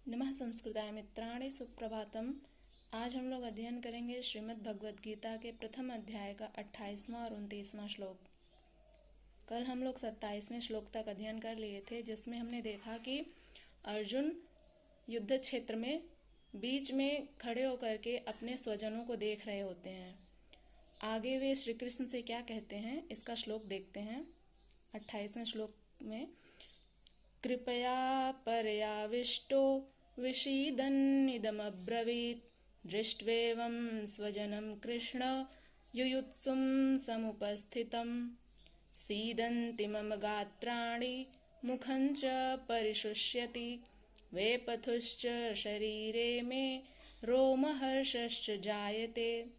नमः संस्कृताय मित्राणि सुप्रभातम। आज हम लोग अध्ययन करेंगे श्रीमद् भगवद गीता के प्रथम अध्याय का 28वां और 29वां श्लोक। कल हम लोग 27वें श्लोक तक अध्ययन कर लिए थे, जिसमें हमने देखा कि अर्जुन युद्ध क्षेत्र में बीच में खड़े होकर के अपने स्वजनों को देख रहे होते हैं। आगे वे श्री कृष्ण से क्या कहते हैं, इसका श्लोक देखते हैं। 28वें श्लोक में कृपया पर्याविष्टो विषीदन्निदमब्रवीत् दृष्ट्वेवं स्वजनं कृष्ण युयुत्सुं समुपस्थितं सीदन्ति मम गात्राणि मुखं च परिशुष्यति वेपथुश्च शरीरे मे रोमहर्षश्च जायते।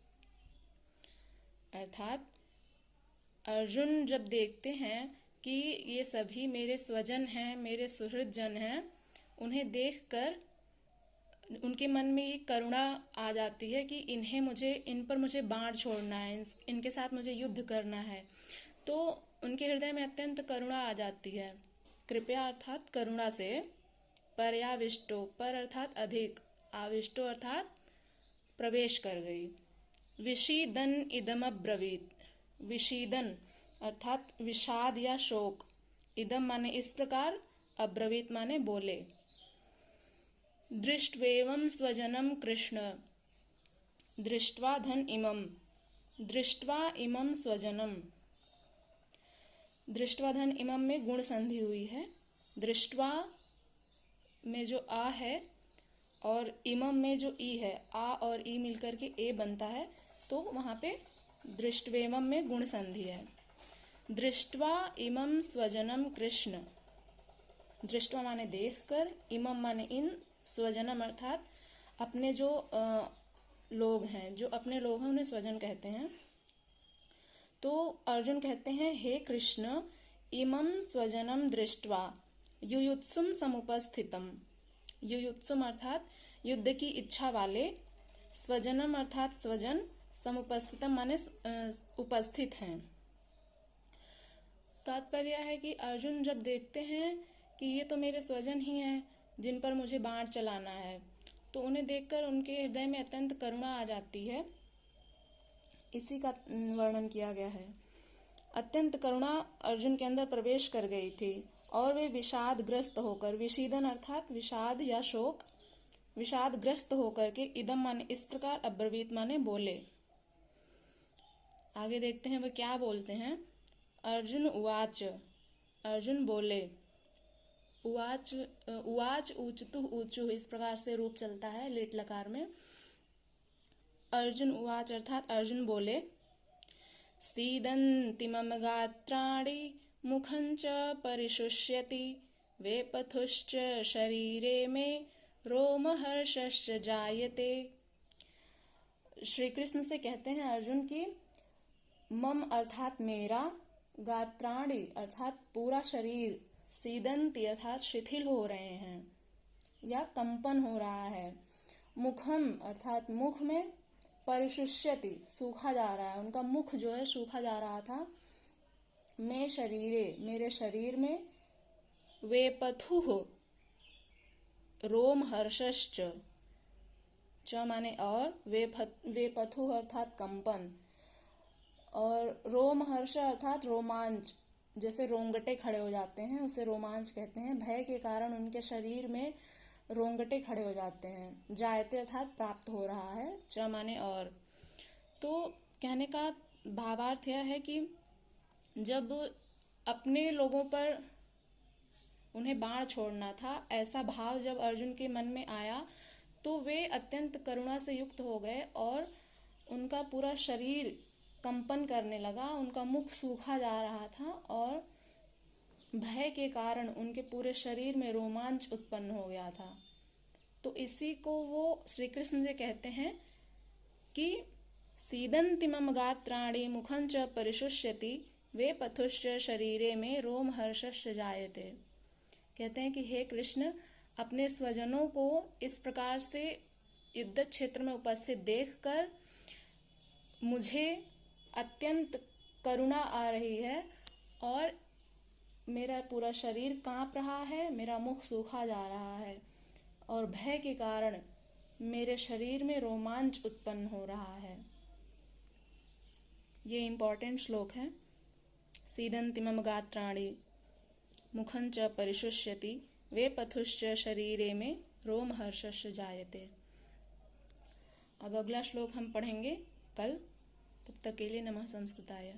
अर्थात अर्जुन जब देखते हैं कि ये सभी मेरे स्वजन हैं, मेरे सुहृद जन हैं, उन्हें देखकर उनके मन में ये करुणा आ जाती है कि इन पर मुझे बाण छोड़ना है, इनके साथ मुझे युद्ध करना है। तो उनके हृदय में अत्यंत करुणा आ जाती है। कृपया अर्थात करुणा से, पर्याविष्टो, पर अर्थात अधिक, आविष्टो अर्थात प्रवेश कर गई। विषीदन इदमब्रवीत, विषीदन अर्थात विषाद या शोक, इदम माने इस प्रकार, अब्रवीत माने बोले। दृष्ट्वेवं स्वजनम कृष्ण, दृष्ट्वा धन इमम, दृष्ट्वा इमम स्वजनम, दृष्ट्वा धन इमम में गुण संधि हुई है। दृष्ट्वा में जो आ है और इमम में जो ई है, आ और ई मिलकर के ए बनता है, तो वहां पे दृष्ट्वेमम में गुण संधि है। दृष्ट्वा इमम स्वजनम कृष्ण, दृष्ट्वा माने देखकर, इमम माने इन, स्वजनम अर्थात अपने जो लोग हैं, जो अपने लोग हैं उन्हें स्वजन कहते हैं। तो अर्जुन कहते हैं, हे कृष्ण, इमम स्वजनम दृष्ट्वा युयुत्सुम समुपस्थितम, युयुत्सुम अर्थात युद्ध की इच्छा वाले, स्वजनम अर्थात स्वजन, समुपस्थितम माने उपस्थित हैं। तात्पर्य है कि अर्जुन जब देखते हैं कि ये तो मेरे स्वजन ही हैं जिन पर मुझे बाण चलाना है, तो उन्हें देखकर उनके हृदय में अत्यंत करुणा आ जाती है। इसी का वर्णन किया गया है। अत्यंत करुणा अर्जुन के अंदर प्रवेश कर गई थी और वे विषादग्रस्त होकर, विषीदन अर्थात विषाद या शोक, विषादग्रस्त होकर के, इदम माने इस प्रकार, अब्रवीत माने बोले। आगे देखते हैं वो क्या बोलते हैं। अर्जुन उवाच, अर्जुन बोले। उवाच, उवाच ऊचतु ऊचु, इस प्रकार से रूप चलता है लिट लकार में। अर्जुन उवाच अर्थात अर्जुन बोले। सीदन्ति मम गात्राणि मुखं च परिशुष्यति वेपथुश्च शरीरे मे रोमहर्षश्च जायते। श्री कृष्ण से कहते हैं अर्जुन की, मम अर्थात मेरा, गात्राणि अर्थात पूरा शरीर, सीदंती अर्थात शिथिल हो रहे हैं या कंपन हो रहा है, मुखम अर्थात मुख में, परिशुष्यति सूखा जा रहा है, उनका मुख जो है सूखा जा रहा था, में शरीरे मेरे शरीर में, वेपथुः रोम हर्षश्च, च माने और, वेपथुः अर्थात कंपन, और रोमहर्ष अर्थात रोमांच, जैसे रोंगटे खड़े हो जाते हैं उसे रोमांच कहते हैं। भय के कारण उनके शरीर में रोंगटे खड़े हो जाते हैं। जायते अर्थात प्राप्त हो रहा है, च माने और। तो कहने का भावार्थ यह है कि जब अपने लोगों पर उन्हें बाण छोड़ना था, ऐसा भाव जब अर्जुन के मन में आया, तो वे अत्यंत करुणा से युक्त हो गए और उनका पूरा शरीर कंपन करने लगा, उनका मुख सूखा जा रहा था और भय के कारण उनके पूरे शरीर में रोमांच उत्पन्न हो गया था। तो इसी को वो श्री कृष्ण से कहते हैं कि सीदन्ति मम गात्राणि मुखं च परिशुष्यति वेपथुश्च शरीरे में रोमहर्षश्च जायते। कहते हैं कि हे कृष्ण, अपने स्वजनों को इस प्रकार से युद्ध क्षेत्र में उपस्थित देखकर मुझे अत्यंत करुणा आ रही है और मेरा पूरा शरीर कांप रहा है, मेरा मुख सूखा जा रहा है और और भय के कारण मेरे शरीर में रोमांच उत्पन्न हो रहा है। ये इम्पॉर्टेंट श्लोक है। सीदन्ति मम गात्राणि मुखं च परिशुष्यति वेपथुश्च शरीरे में रोमहर्षश्च जायते। अब अगला श्लोक हम पढ़ेंगे कल। तब तक के लिए नमः संस्कृताय।